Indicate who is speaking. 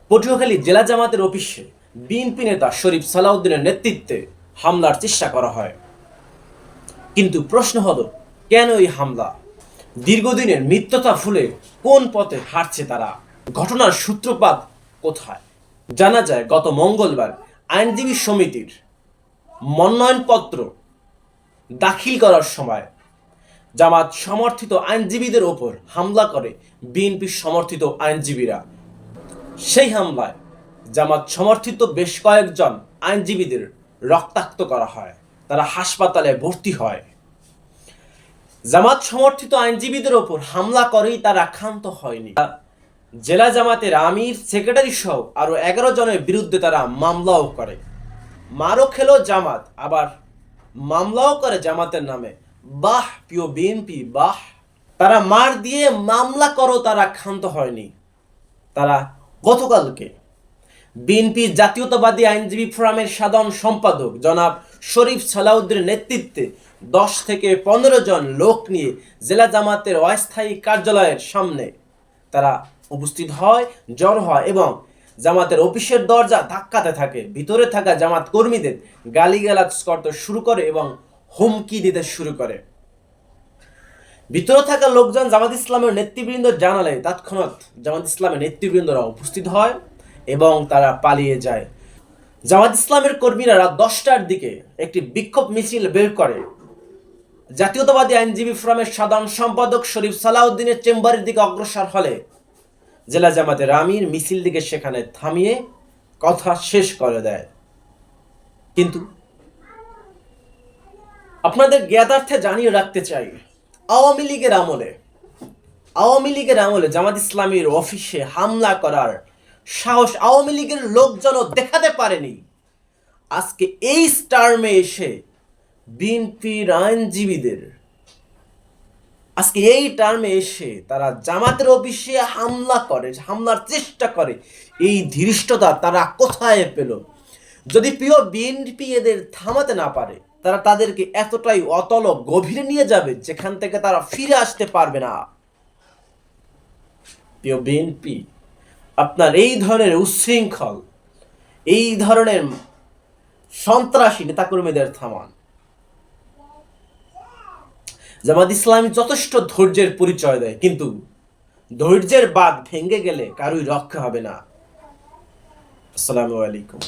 Speaker 1: পটুয়াখালী জেলা জামাতের অফিসে বিএনপি নেতা শরীফ সালাউদ্দিনের নেতৃত্বে হামলার চেষ্টা করা হয়। কিন্তু প্রশ্ন হলো, কেন এই হামলা? দীর্ঘদিনের মিথ্যতা ভুলে কোন পথে হাঁটছে তারা? ঘটনার সূত্রপাত কোথায়? জানা যায়, গত মঙ্গলবার আইনজীবী সমিতির মনোনয়নপত্র দাখিল করার সময় জামাত সমর্থিত আইনজীবীদের ওপর হামলা করে বিএনপি সমর্থিত আইনজীবীরা। সেই হামলায় জামাত সমর্থিত বেশ কয়েকজন আইনজীবীদের রক্তাক্ত করা হয়, তারা হাসপাতালে ভর্তি হয়। জামাত সমর্থিত আইনজীবীদের ওপর হামলা করেই তারা ক্ষান্ত হয়নি। জেলা জামাতের আমির, সেক্রেটারি সহ আরো 11 জনের বিরুদ্ধে তারা মামলাও করে। মারও খেলো জামাত, আবার মামলাও করে জামাতের নামে। বাহ প্রিয় বিএনপি, বাহ! তারা মার দিয়ে মামলা করো, তারা ক্ষান্ত হয়নি। তারা গতকালকে বিএনপি জাতীয়তাবাদী আইনজীবী ফোরামের সাধারণ সম্পাদক জনাব শরীফ সালাউদ্দিনের নেতৃত্বে 10 থেকে 15 জন লোক নিয়ে জেলা জামাতের অস্থায়ী কার্যালয়ের সামনে তারা উপস্থিত হয়, জড়ো হয় এবং জামাতের অফিসের দরজা ধাক্কাতে থাকে। ভিতরে থাকা জামাত কর্মীদের গালিগালাজ করতে শুরু করে এবং হুমকি দিতে শুরু করে। ভিতরে থাকা লোকজন জামাত ইসলামের নেতৃবৃন্দ জানালে তৎক্ষণাৎ জামাত ইসলামের নেতৃবৃন্দরা উপস্থিত হয় এবং তারা পালিয়ে যায়। জামাত ইসলামের কর্মীরা রাত 10টার দিকে একটি বিক্ষোভ মিছিল বের করে। জাতীয়তাবাদী আইনজীবী ফোরামের সাধারণ সম্পাদক শরীফ সালাউদ্দিনের চেম্বারের দিকে অগ্রসর হলে জেলা জামাতের আমির মিছিলটিকে সেখানে থামিয়ে কথা শেষ করে দেয়। কিন্তু আপনাদের জ্ঞাতার্থে জানিয়ে রাখতে চাই, আওয়ামী লীগের আমলে জামাত ইসলামীর অফিসে হামলা করার সাহস আওয়ামী লীগের লোকজনও দেখাতে পারেনি। আজকে এই টার্মে এসে বিএনপির আইনজীবীদের তারা জামাতের অফিসে হামলার চেষ্টা করে। এই ধৃষ্টতা তারা কোথায় পেল? যদি প্রিয় বিএনপি এদের থামাতে না পারে, তারা তাদেরকে এতটাই অতল গভীরে নিয়ে যাবে যেখান থেকে তারা ফিরে আসতে পারবে না। প্রিয় বিএনপি, আপনার এই ধরনের উচ্ছৃঙ্খল, এই ধরনের সন্ত্রাসী নেতাকর্মীদের থামান। জামাত ইসলামী যথেষ্ট ধৈর্যের পরিচয় দেয়, কিন্তু ধৈর্যের বাঁধ ভেঙে গেলে কারোই রক্ষা হবে না। আসসালামু আলাইকুম।